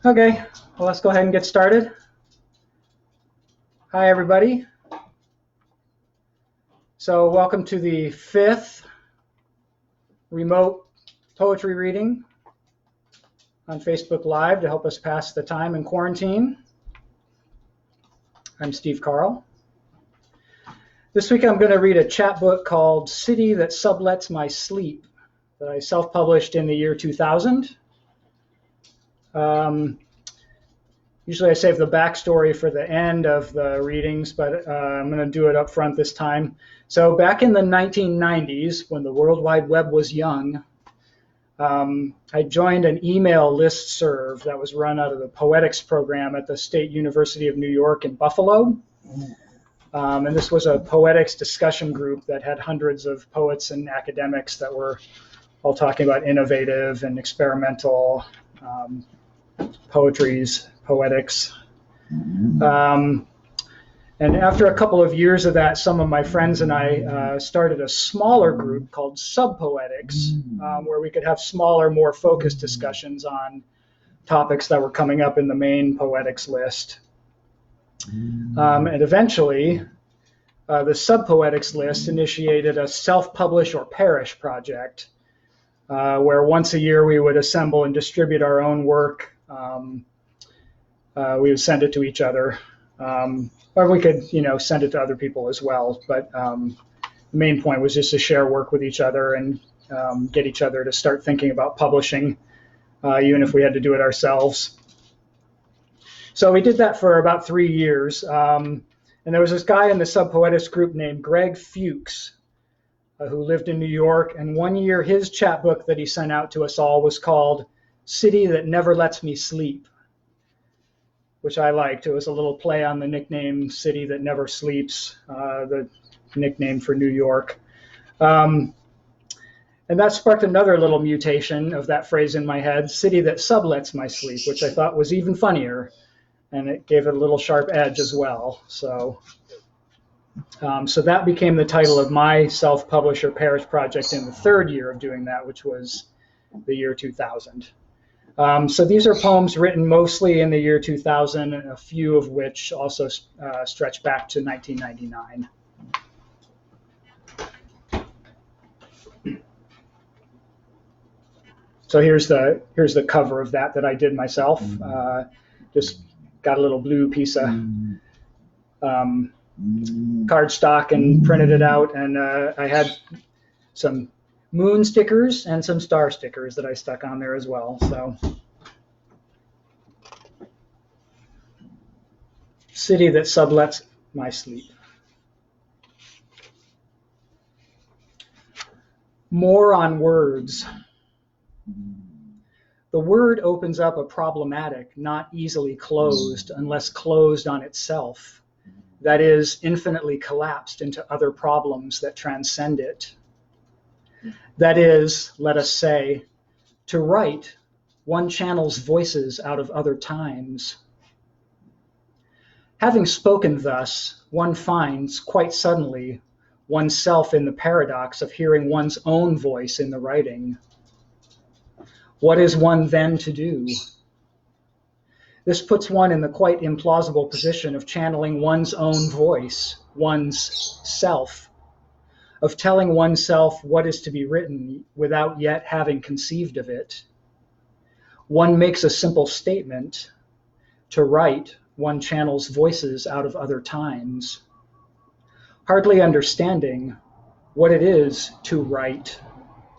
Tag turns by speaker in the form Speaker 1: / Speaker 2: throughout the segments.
Speaker 1: Okay, well, let's go ahead and get started. Hi, everybody. So welcome to the 5th remote poetry reading on Facebook Live to help us pass the time in quarantine. I'm Steve Carl. This week I'm going to read a chapbook called City That Sublets My Sleep that I self-published in the year 2000. Usually I save the backstory for the end of the readings, but I'm going to do it up front this time. So back in the 1990s, when the World Wide Web was young, I joined an email listserv that was run out of the poetics program at the State University of New York in Buffalo. And this was a poetics discussion group that had hundreds of poets and academics that were all talking about innovative and experimental poetries, poetics. And after a couple of years of that, some of my friends and I started a smaller group called Subpoetics, where we could have smaller, more focused discussions on topics that were coming up in the main poetics list. And eventually, the Subpoetics list initiated a self-publish or perish project, where once a year we would assemble and distribute our own work. We would send it to each other. Or we could, send it to other people as well. But the main point was just to share work with each other and get each other to start thinking about publishing, even if we had to do it ourselves. So we did that for about 3 years. And there was this guy in the Subpoetics group named Greg Fuchs, who lived in New York. And one year, his chapbook that he sent out to us all was called City That Never Lets Me Sleep, which I liked. It was a little play on the nickname City That Never Sleeps, the nickname for New York. And that sparked another little mutation of that phrase in my head, City That Sublets My Sleep, which I thought was even funnier. And it gave it a little sharp edge as well. So that became the title of my self-publish or perish project in the 3rd year of doing that, which was the year 2000. So these are poems written mostly in the year 2000, and a few of which also stretch back to 1999. So here's the cover of that I did myself. Just got a little blue piece of cardstock and printed it out, and I had some moon stickers and some star stickers that I stuck on there as well. So, City That Sublets My Sleep. More on words. The word opens up a problematic, not easily closed unless closed on itself. That is, infinitely collapsed into other problems that transcend it. That is, let us say, to write, one channels voices out of other times. Having spoken thus, one finds, quite suddenly, oneself in the paradox of hearing one's own voice in the writing. What is one then to do? This puts one in the quite implausible position of channeling one's own voice, one's self, of telling oneself what is to be written without yet having conceived of it. One makes a simple statement. To write, one channels voices out of other times, hardly understanding what it is to write,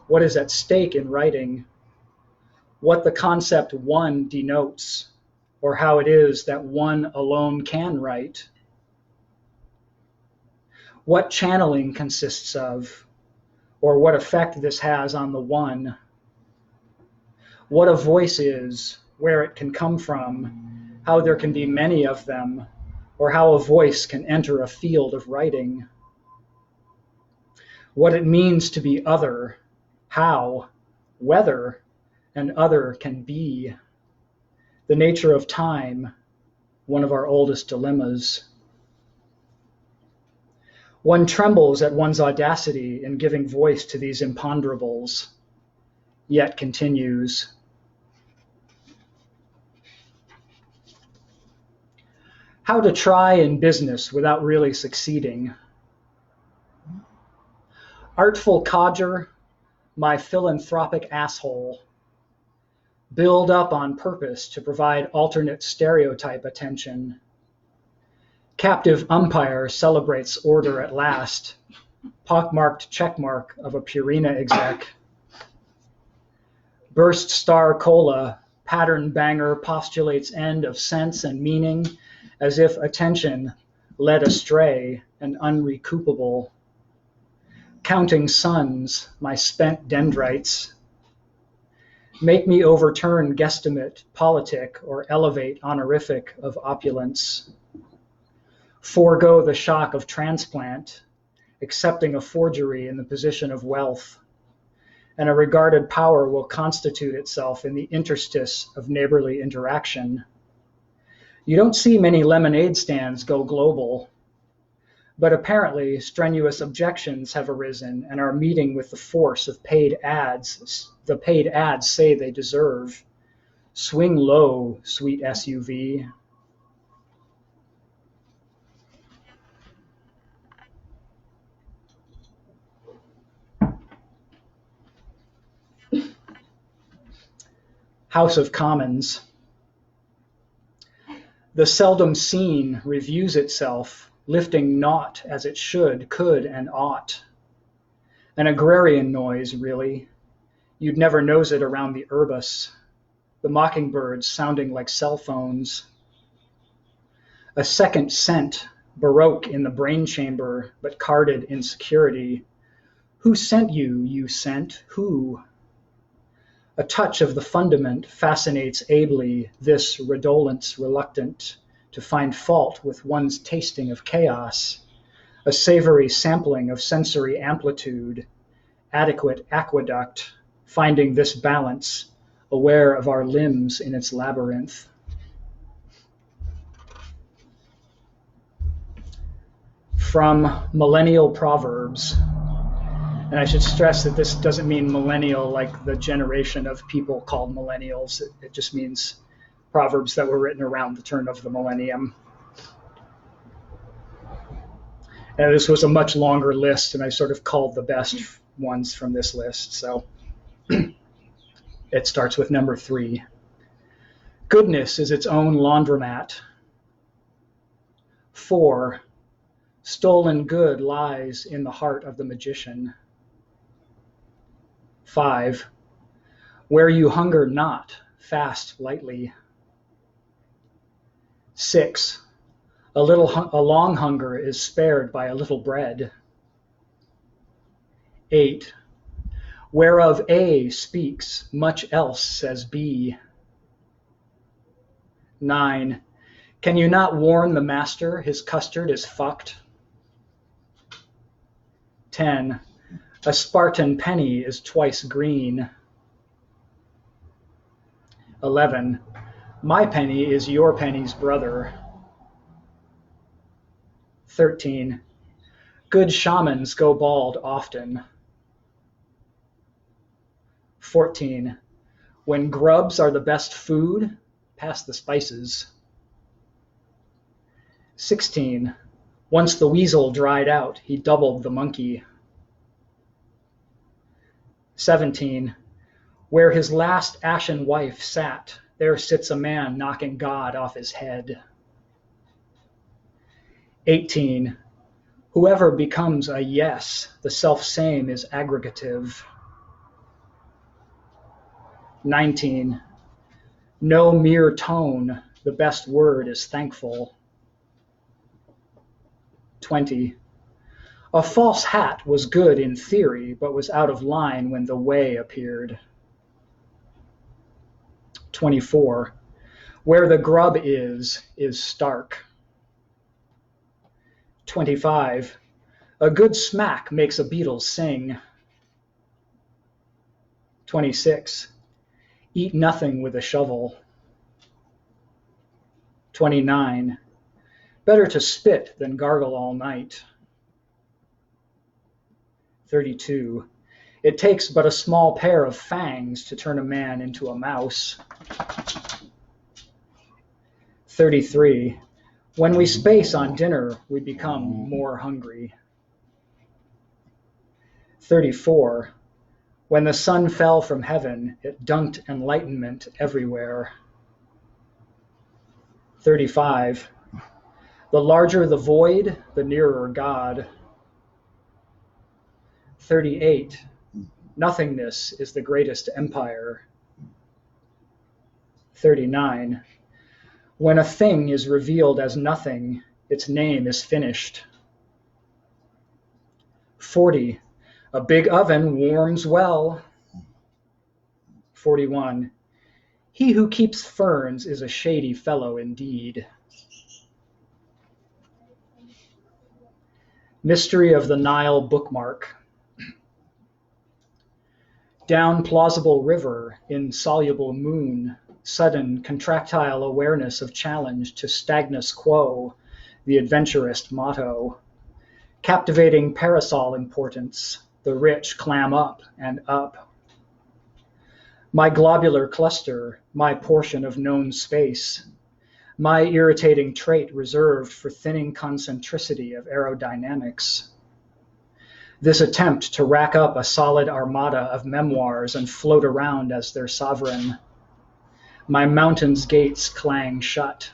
Speaker 1: what is at stake in writing, what the concept one denotes, or how it is that one alone can write. What channeling consists of, or what effect this has on the one. What a voice is, where it can come from, how there can be many of them, or how a voice can enter a field of writing. What it means to be other, how, whether an other can be. The nature of time, one of our oldest dilemmas. One trembles at one's audacity in giving voice to these imponderables, yet continues. How to try in business without really succeeding. Artful codger, my philanthropic asshole. Build up on purpose to provide alternate stereotype attention. Captive umpire celebrates order at last. Pockmarked checkmark of a Purina exec. Burst star cola, pattern banger postulates end of sense and meaning as if attention led astray and unrecoupable. Counting suns, my spent dendrites. Make me overturn guesstimate, politic, or elevate honorific of opulence. Forego the shock of transplant, accepting a forgery in the position of wealth, and a regarded power will constitute itself in the interstice of neighborly interaction. You don't see many lemonade stands go global, but apparently strenuous objections have arisen and are meeting with the force of paid ads the paid ads say they deserve. Swing low, sweet SUV. House of Commons. The seldom seen reviews itself, lifting naught as it should, could, and ought. An agrarian noise, really. You'd never nose it around the urbus. The mockingbirds sounding like cell phones. A second scent, baroque in the brain chamber, but carded in security. Who sent you, you scent? Who? A touch of the fundament fascinates ably this redolence reluctant to find fault with one's tasting of chaos, a savory sampling of sensory amplitude, adequate aqueduct, finding this balance, aware of our limbs in its labyrinth. From Millennial Proverbs. And I should stress that this doesn't mean millennial like the generation of people called millennials. It just means proverbs that were written around the turn of the millennium. And this was a much longer list, and I sort of called the best ones from this list. So it starts with number 3. Goodness is its own laundromat. 4. Stolen good lies in the heart of the magician. 5. Where you hunger not, fast lightly. 6. A long hunger is spared by a little bread. 8. Whereof A speaks, much else says B. 9. Can you not warn the master his custard is fucked? 10. A Spartan penny is twice green. 11. My penny is your penny's brother. 13. Good shamans go bald often. 14. When grubs are the best food, pass the spices. 16. Once the weasel dried out, he doubled the monkey. 17. Where his last ashen wife sat, there sits a man knocking God off his head. 18. Whoever becomes a yes, the self-same is aggregative. 19. No mere tone, the best word is thankful. 20. A false hat was good in theory, but was out of line when the way appeared. 24. Where the grub is stark. 25. A good smack makes a beetle sing. 26. Eat nothing with a shovel. 29. Better to spit than gargle all night. 32. It takes but a small pair of fangs to turn a man into a mouse. 33. When we space on dinner, we become more hungry. 34. When the sun fell from heaven, it dunked enlightenment everywhere. 35. The larger the void, the nearer God. 38. Nothingness is the greatest empire. 39. When a thing is revealed as nothing, its name is finished. 40. A big oven warms well. 41. He who keeps ferns is a shady fellow indeed. Mystery of the Nile Bookmark. Down plausible river, insoluble moon, sudden contractile awareness of challenge to stagnus quo, the adventurist motto. Captivating parasol importance, the rich clam up and up. My globular cluster, my portion of known space, my irritating trait reserved for thinning concentricity of aerodynamics. This attempt to rack up a solid armada of memoirs and float around as their sovereign. My mountain's gates clang shut.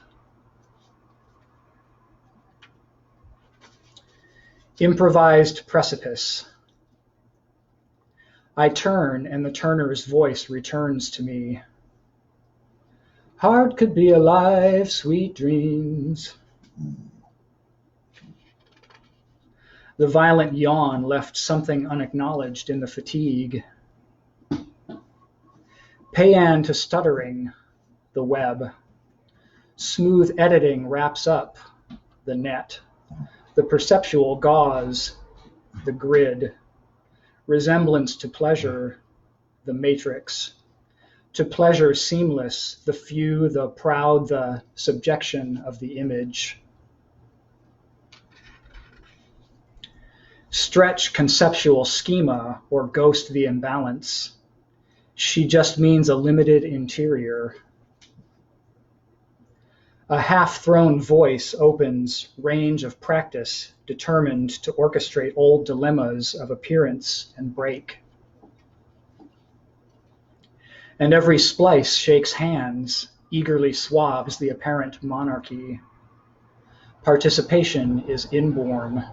Speaker 1: Improvised Precipice. I turn, and the turner's voice returns to me. Heart could be alive, sweet dreams. The violent yawn left something unacknowledged in the fatigue. Paean to stuttering, the web. Smooth editing wraps up, the net. The perceptual gauze, the grid. Resemblance to pleasure, the matrix. To pleasure seamless, the few, the proud, the subjection of the image. Stretch conceptual schema or ghost the imbalance. She just means a limited interior. A half-thrown voice opens range of practice determined to orchestrate old dilemmas of appearance and break. And every splice shakes hands, eagerly swabs the apparent monarchy. Participation is inborn.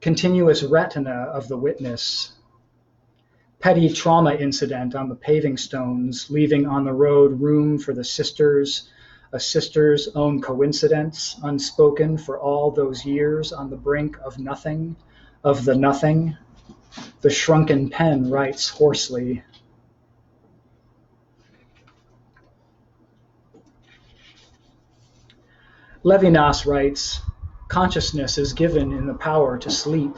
Speaker 1: Continuous retina of the witness. Petty trauma incident on the paving stones, leaving on the road room for the sisters, a sister's own coincidence, unspoken for all those years on the brink of nothing, of the nothing. The shrunken pen writes hoarsely. Levinas writes, consciousness is given in the power to sleep.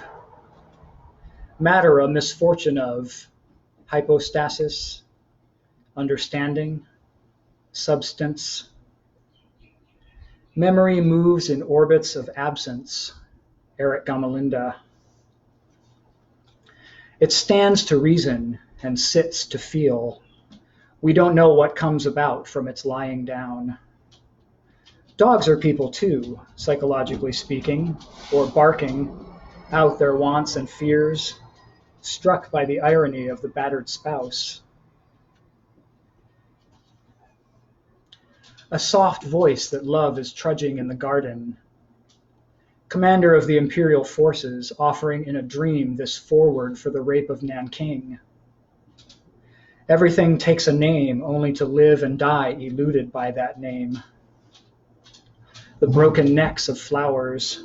Speaker 1: Matter a misfortune of hypostasis, understanding, substance. Memory moves in orbits of absence, Eric Gamelinda. It stands to reason and sits to feel. We don't know what comes about from its lying down. Dogs are people too, psychologically speaking, or barking out their wants and fears, struck by the irony of the battered spouse. A soft voice that love is trudging in the garden. Commander of the imperial forces offering in a dream this forward for the rape of Nanking. Everything takes a name only to live and die eluded by that name. The broken necks of flowers.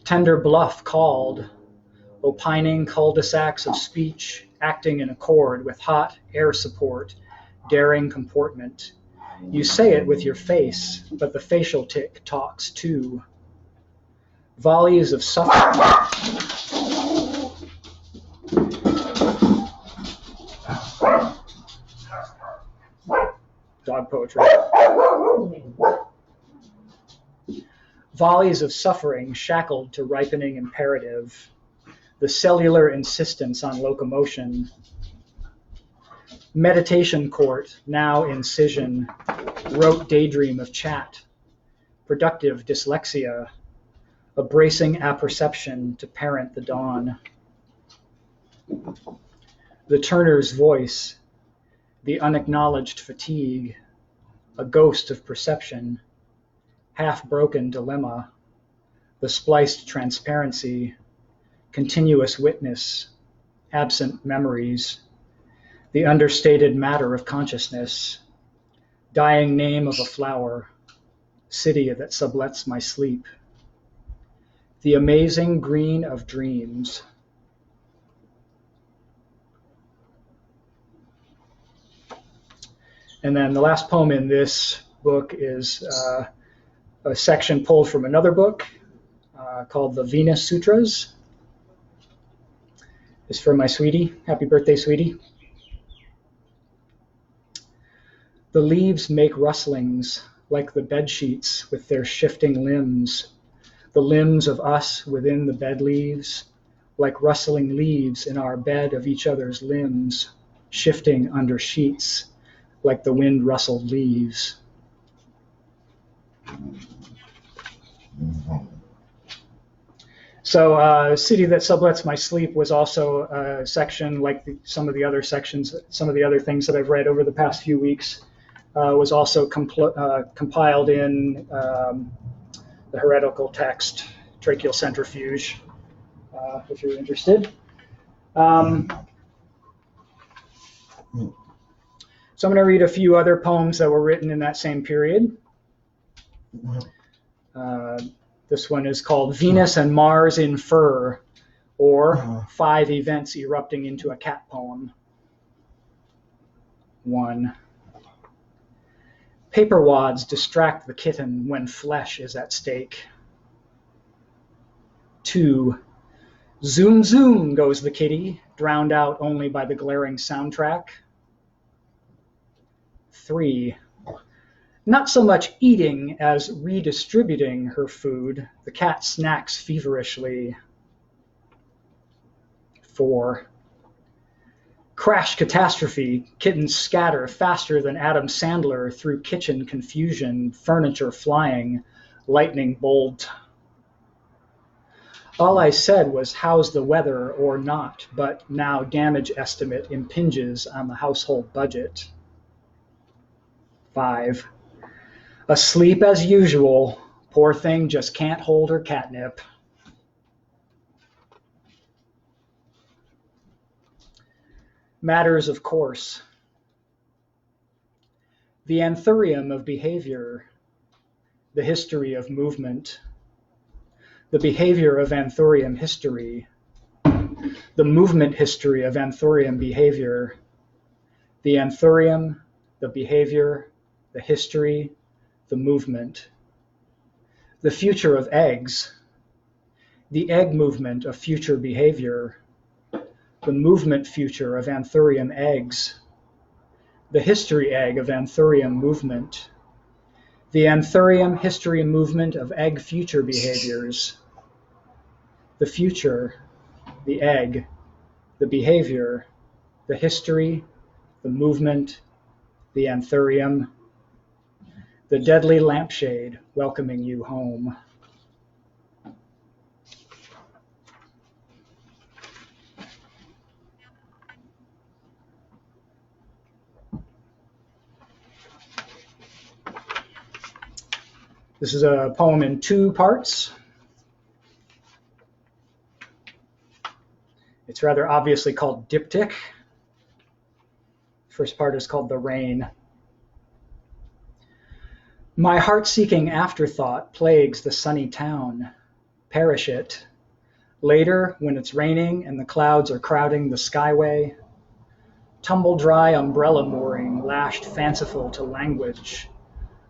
Speaker 1: Tender bluff called, opining cul-de-sacs of speech, acting in accord with hot air support, daring comportment. You say it with your face, but the facial tic talks too. Volleys of suffering. Dog poetry. Volleys of suffering shackled to ripening imperative, the cellular insistence on locomotion. Meditation court, now incision, rote daydream of chat, productive dyslexia, a bracing apperception to parent the dawn. The turner's voice, the unacknowledged fatigue, a ghost of perception, half-broken dilemma, the spliced transparency, continuous witness, absent memories, the understated matter of consciousness, dying name of a flower, city that sublets my sleep, the amazing green of dreams. And then the last poem in this book is a section pulled from another book called the Venus Sutras. It's for my sweetie. Happy birthday, sweetie. The leaves make rustlings like the bed sheets with their shifting limbs, the limbs of us within the bed leaves, like rustling leaves in our bed of each other's limbs, shifting under sheets like the wind rustled leaves. So City That Sublets My Sleep was also a section like some of the other sections, some of the other things that I've read over the past few weeks, was also compiled in the heretical text, Tracheal Centrifuge, if you're interested. So I'm going to read a few other poems that were written in that same period. This one is called Venus and Mars in Fur, or 5 Events Erupting into a Cat Poem. 1. Paper wads distract the kitten when flesh is at stake. 2. Zoom zoom goes the kitty, drowned out only by the glaring soundtrack. 3. Not so much eating as redistributing her food, the cat snacks feverishly. 4. Crash catastrophe, kittens scatter faster than Adam Sandler through kitchen confusion, furniture flying, lightning bolt. All I said was how's the weather or not, but now damage estimate impinges on the household budget. 5. Asleep as usual, poor thing just can't hold her catnip. Matters of course. The anthurium of behavior, the history of movement, the behavior of anthurium history, the movement history of anthurium behavior, the anthurium, the behavior, the history, the movement, the future of eggs, the egg movement of future behavior, the movement future of anthurium eggs, the history egg of anthurium movement, the anthurium history movement of egg future behaviors, the future, the egg, the behavior, the history, the movement, the anthurium, the deadly lampshade welcoming you home. This is a poem in 2 parts. It's rather obviously called Diptych. First part is called The Rain. My heart-seeking afterthought plagues the sunny town. Perish it. Later, when it's raining and the clouds are crowding the skyway, tumble-dry umbrella mooring lashed fanciful to language.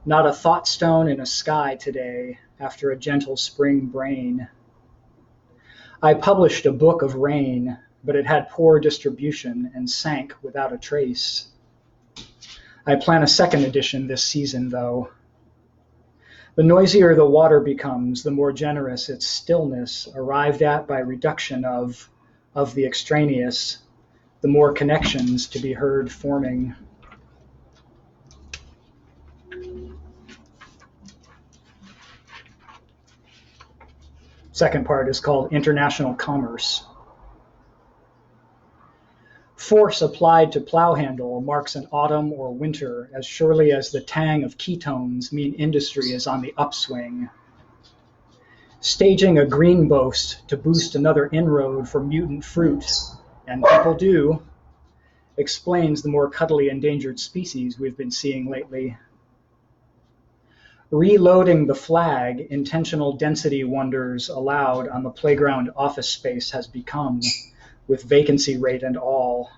Speaker 1: Not a thought stone in a sky today after a gentle spring brain. I published a book of rain, but it had poor distribution and sank without a trace. I plan a second edition this season, though. The noisier the water becomes, the more generous its stillness, arrived at by reduction of the extraneous, the more connections to be heard forming. Second part is called International Commerce. Force applied to plow handle marks an autumn or winter as surely as the tang of ketones mean industry is on the upswing. Staging a green boast to boost another inroad for mutant fruit, and people do, explains the more cuddly endangered species we've been seeing lately. Reloading the flag, intentional density wonders allowed on the playground office space has become, with vacancy rate and all.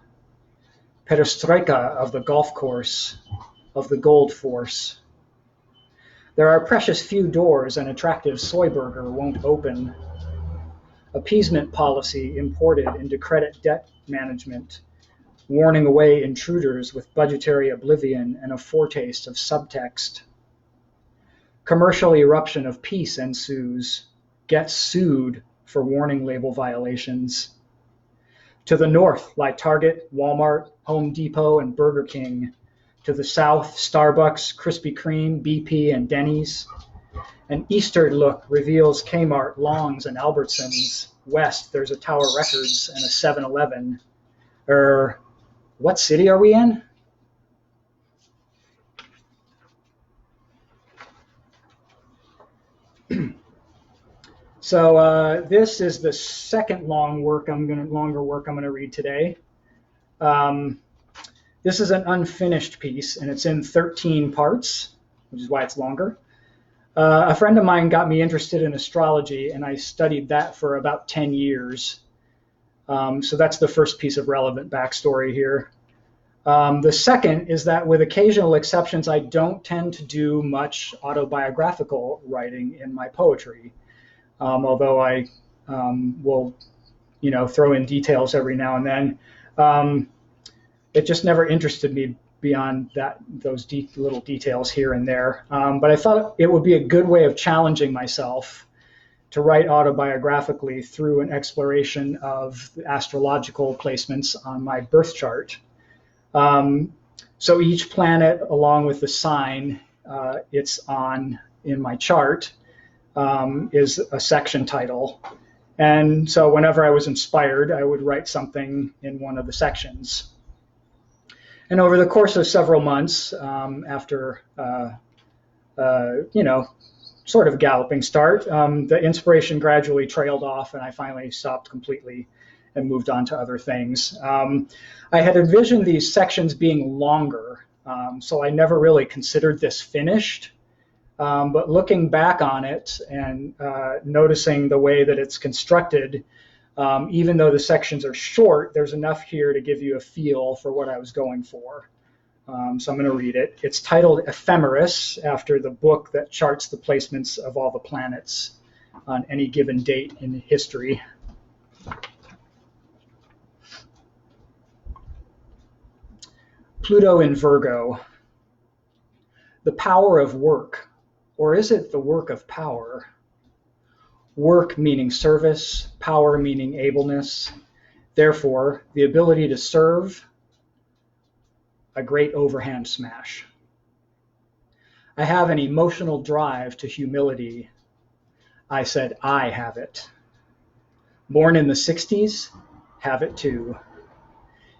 Speaker 1: Perestroika of the golf course, of the gold force. There are precious few doors an attractive soy burger won't open. Appeasement policy imported into credit debt management, warning away intruders with budgetary oblivion and a foretaste of subtext. Commercial eruption of peace ensues, gets sued for warning label violations. To the north lie Target, Walmart, Home Depot, and Burger King. To the south, Starbucks, Krispy Kreme, BP, and Denny's. An eastern look reveals Kmart, Long's, and Albertsons. West, there's a Tower Records and a 7-Eleven. What city are we in? So this is the second longer work I'm going to read today. This is an unfinished piece, and it's in 13 parts, which is why it's longer. A friend of mine got me interested in astrology, and I studied that for about 10 years. So that's the first piece of relevant backstory here. The second is that, with occasional exceptions, I don't tend to do much autobiographical writing in my poetry. Although I will, throw in details every now and then. It just never interested me beyond those little details here and there. But I thought it would be a good way of challenging myself to write autobiographically through an exploration of the astrological placements on my birth chart. So each planet, along with the sign it's on in my chart, is a section title. And so whenever I was inspired, I would write something in one of the sections. And over the course of several months, after, sort of galloping start, the inspiration gradually trailed off, and I finally stopped completely and moved on to other things. I had envisioned these sections being longer, so I never really considered this finished. But looking back on it and noticing the way that it's constructed, even though the sections are short, there's enough here to give you a feel for what I was going for. So I'm going to read it. It's titled Ephemeris, after the book that charts the placements of all the planets on any given date in history. Pluto in Virgo. The power of work. Or is it the work of power? Work meaning service, power meaning ableness. Therefore, the ability to serve, a great overhand smash. I have an emotional drive to humility. I said I have it. Born in the 60s, have it too.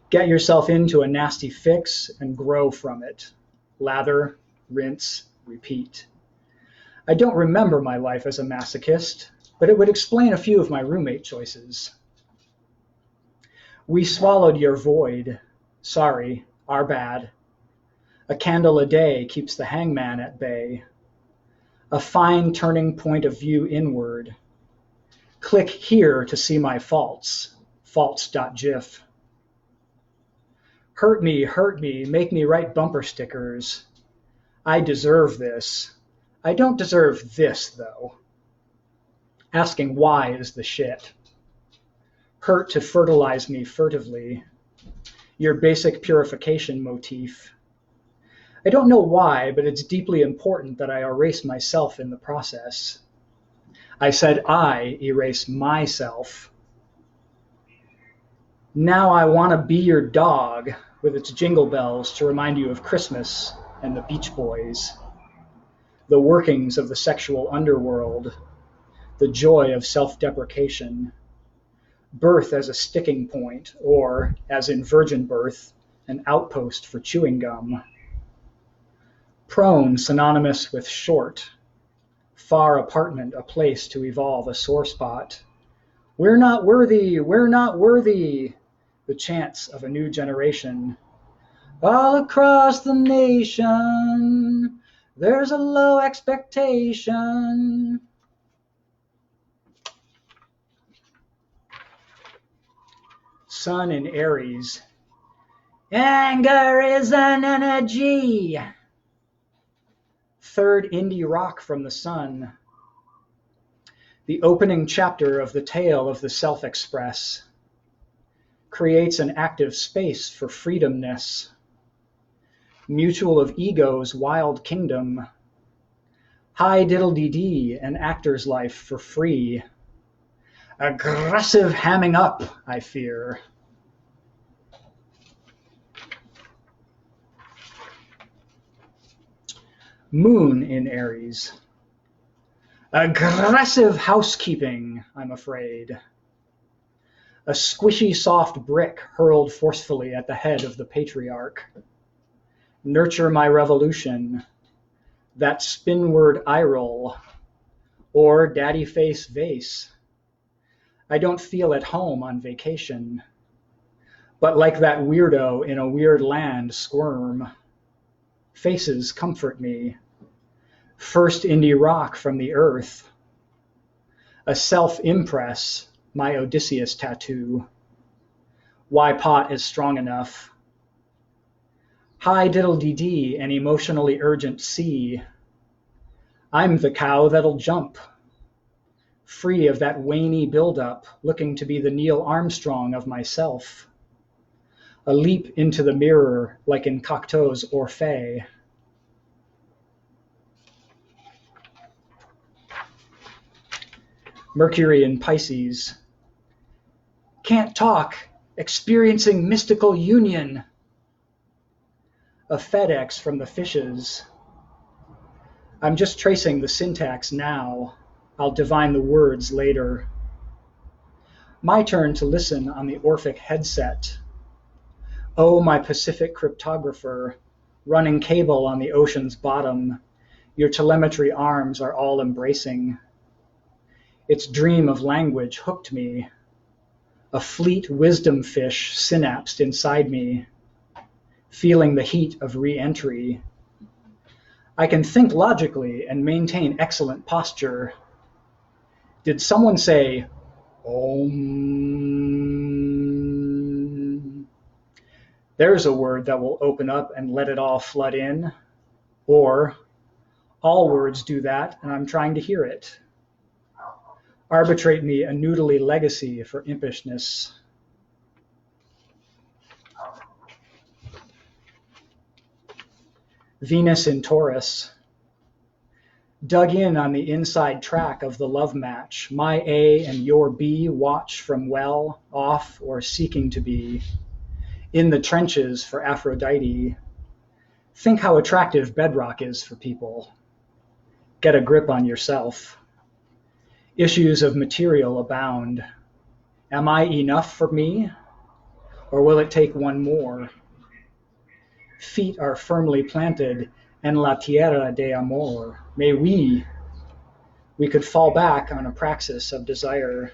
Speaker 1: Get yourself into a nasty fix and grow from it. Lather, rinse, repeat. I don't remember my life as a masochist, but it would explain a few of my roommate choices. We swallowed your void. Sorry, our bad. A candle a day keeps the hangman at bay. A fine turning point of view inward. Click here to see my faults. Faults.gif. Hurt me, make me write bumper stickers. I deserve this. I don't deserve this, though. Asking why is the shit. Hurt to fertilize me furtively. Your basic purification motif. I don't know why, but it's deeply important that I erase myself in the process. I said I erase myself. Now I want to be your dog with its jingle bells to remind you of Christmas and the Beach Boys, the workings of the sexual underworld, the joy of self-deprecation, birth as a sticking point, or, as in virgin birth, an outpost for chewing gum. Prone synonymous with short, far apartment a place to evolve a sore spot. We're not worthy, we're not worthy, the chants of a new generation. All across the nation, there's a low expectation. Sun in Aries. Anger is an energy. Third indie rock from the sun. The opening chapter of the tale of the self-express creates an active space for freedomness. Mutual of ego's wild kingdom. High diddle-dee-dee, an actor's life for free. Aggressive hamming up, I fear. Moon in Aries. Aggressive housekeeping, I'm afraid. A squishy soft brick hurled forcefully at the head of the patriarch. Nurture my revolution. That spinward eye roll. Or daddy face vase. I don't feel at home on vacation. But like that weirdo in a weird land squirm. Faces comfort me. First indie rock from the earth. A self-impress, my Odysseus tattoo. Why pot is strong enough. High diddle-dee-dee, an emotionally urgent sea. I'm the cow that'll jump. Free of that waney buildup, looking to be the Neil Armstrong of myself. A leap into the mirror like in Cocteau's Orphée. Mercury in Pisces. Can't talk, experiencing mystical union. A FedEx from the fishes. I'm just tracing the syntax now. I'll divine the words later. My turn to listen on the Orphic headset. Oh, my Pacific cryptographer, running cable on the ocean's bottom. Your telemetry arms are all embracing. Its dream of language hooked me. A fleet wisdom fish synapsed inside me, feeling the heat of re-entry. I can think logically and maintain excellent posture. Did someone say, Om? There's a word that will open up and let it all flood in. Or, all words do that and I'm trying to hear it. Arbitrate me a noodly legacy for impishness. Venus in Taurus. Dug in on the inside track of the love match. My A and your B watch from well, off, or seeking to be. In the trenches for Aphrodite. Think how attractive bedrock is for people. Get a grip on yourself. Issues of material abound. Am I enough for me? Or will it take one more? Feet are firmly planted en la tierra de amor. May we could fall back on a praxis of desire.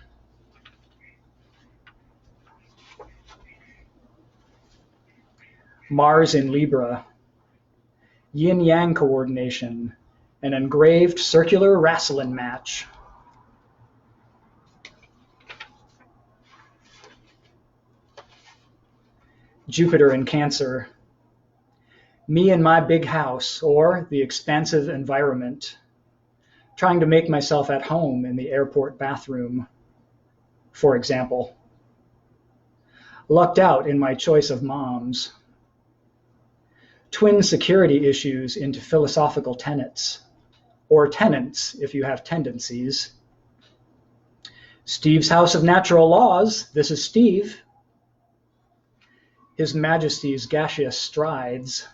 Speaker 1: Mars in Libra. Yin-yang coordination. An engraved circular wrestling match. Jupiter in Cancer. Me and my big house, or the expansive environment. Trying to make myself at home in the airport bathroom, for example. Lucked out in my choice of moms. Twin security issues into philosophical tenets, or tenants if you have tendencies. Steve's House of Natural Laws. This is Steve. His Majesty's gaseous strides,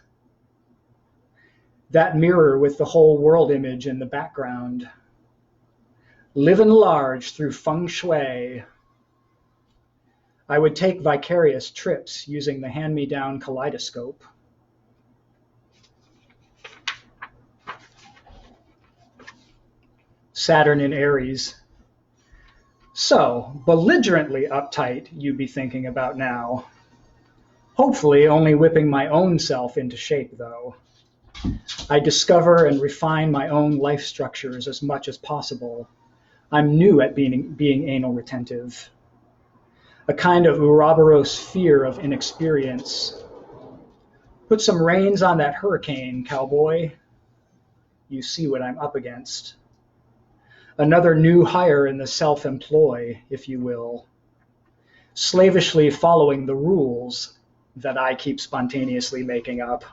Speaker 1: that mirror with the whole world image in the background, living large through feng shui. I would take vicarious trips using the hand-me-down kaleidoscope. Saturn in Aries. So, belligerently uptight, you'd be thinking about now. Hopefully only whipping my own self into shape, though. I discover and refine my own life structures as much as possible. I'm new at being anal retentive. A kind of Ouroboros fear of inexperience. Put some reins on that hurricane, cowboy. You see what I'm up against. Another new hire in the self-employ, if you will. Slavishly following the rules that I keep spontaneously making up.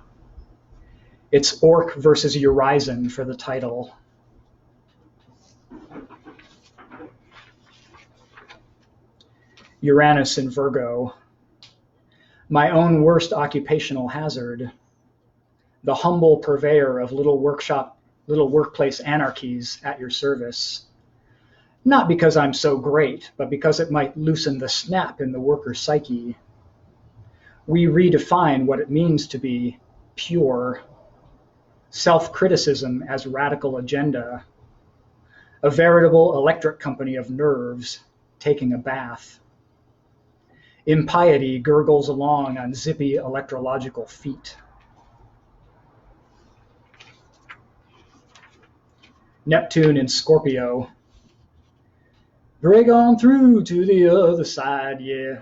Speaker 1: It's Orc versus Urizen for the title. Uranus in Virgo. My own worst occupational hazard. The humble purveyor of little workplace anarchies at your service. Not because I'm so great, but because it might loosen the snap in the worker's psyche. We redefine what it means to be pure. Self-criticism as radical agenda. A veritable electric company of nerves taking a bath. Impiety gurgles along on zippy electrological feet. Neptune in Scorpio. Break on through to the other side, yeah.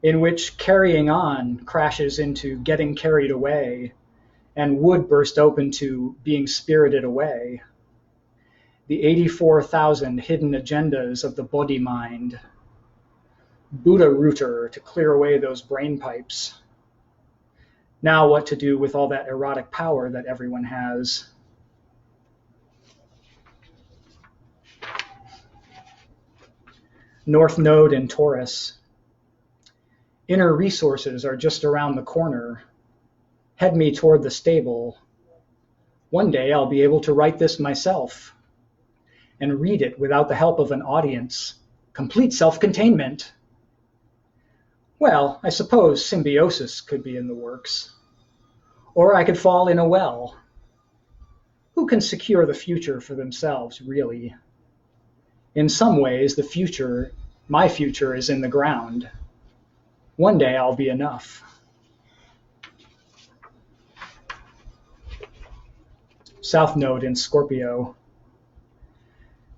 Speaker 1: In which carrying on crashes into getting carried away, and would burst open to being spirited away. The 84,000 hidden agendas of the body mind. Buddha rooter to clear away those brain pipes. Now what to do with all that erotic power that everyone has. North Node in Taurus. Inner resources are just around the corner. Head me toward the stable. One day I'll be able to write this myself and read it without the help of an audience. Complete self-containment. Well, I suppose symbiosis could be in the works. Or I could fall in a well. Who can secure the future for themselves, really? In some ways, my future is in the ground. One day I'll be enough. South Node in Scorpio.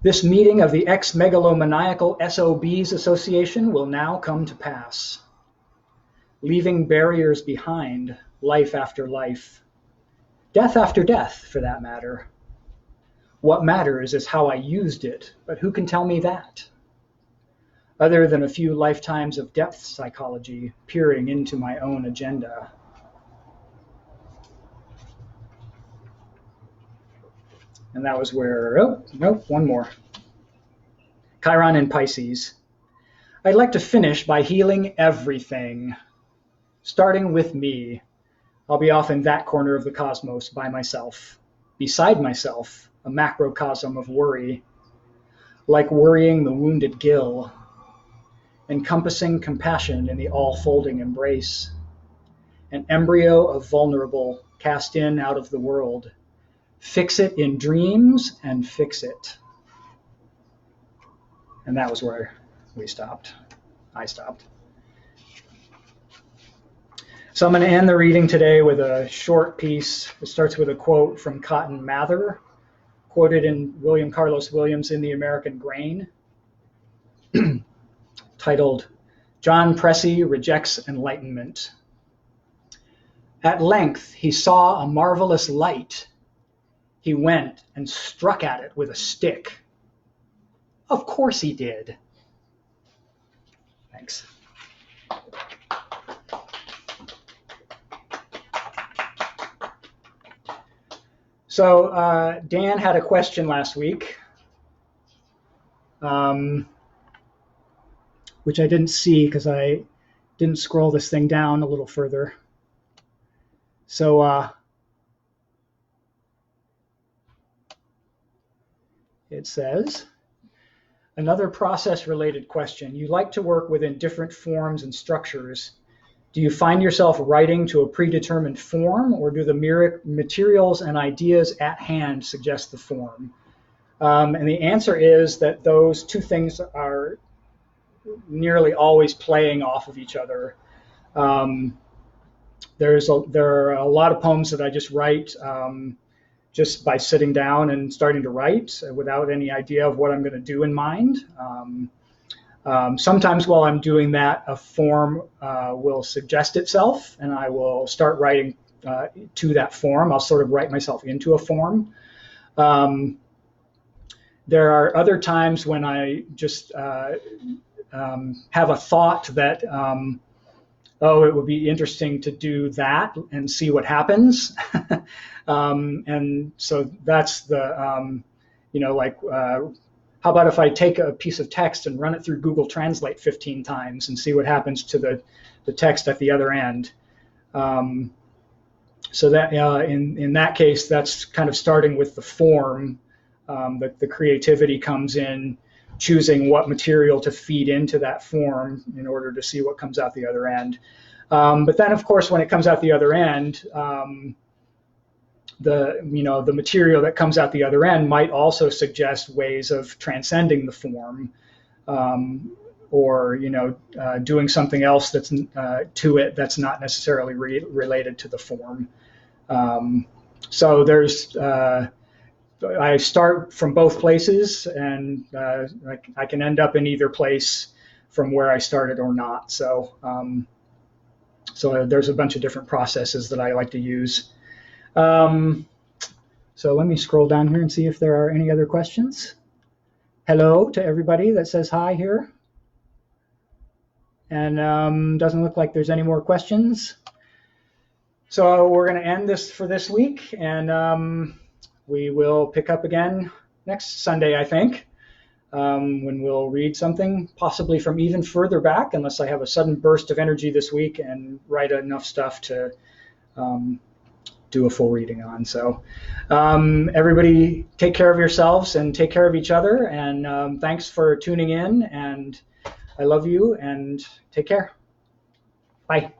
Speaker 1: This meeting of the ex-megalomaniacal SOBs Association will now come to pass. Leaving barriers behind, life after life. Death after death, for that matter. What matters is how I used it, but who can tell me that? Other than a few lifetimes of depth psychology peering into my own agenda. And that was where, one more. Chiron in Pisces. I'd like to finish by healing everything. Starting with me. I'll be off in that corner of the cosmos by myself. Beside myself, a macrocosm of worry. Like worrying the wounded gill. Encompassing compassion in the all-folding embrace. An embryo of vulnerable cast in out of the world. Fix it in dreams and fix it. And that was where we stopped. I stopped. So I'm going to end the reading today with a short piece. It starts with a quote from Cotton Mather, quoted in William Carlos Williams' In the American Grain, titled, John Pressy Rejects Enlightenment. At length he saw a marvelous light. He went and struck at it with a stick. Of course he did. Thanks. So Dan had a question last week, which I didn't see because I didn't scroll this thing down a little further. So it says, another process-related question. You like to work within different forms and structures. Do you find yourself writing to a predetermined form, or do the materials and ideas at hand suggest the form? And the answer is that those two things are nearly always playing off of each other. There are a lot of poems that I just write just by sitting down and starting to write without any idea of what I'm going to do in mind. Sometimes while I'm doing that, a form will suggest itself, and I will start writing to that form. I'll sort of write myself into a form. There are other times when I just have a thought that, oh, it would be interesting to do that and see what happens. And so that's the, how about if I take a piece of text and run it through Google Translate 15 times and see what happens to the text at the other end? So that in that case, that's kind of starting with the form. The creativity comes in choosing what material to feed into that form in order to see what comes out the other end. But then, of course, when it comes out the other end, the material that comes out the other end might also suggest ways of transcending the form, or doing something else that's to it that's not necessarily related to the form. So there's I start from both places, and I can end up in either place from where I started or not. So so there's a bunch of different processes that I like to use. So let me scroll down here and see if there are any other questions. Hello to everybody that says hi here. And doesn't look like there's any more questions. So we're going to end this for this week, and we will pick up again next Sunday, I think, when we'll read something possibly from even further back, unless I have a sudden burst of energy this week and write enough stuff to do a full reading on. So everybody take care of yourselves and take care of each other. And thanks for tuning in. And I love you, and take care. Bye.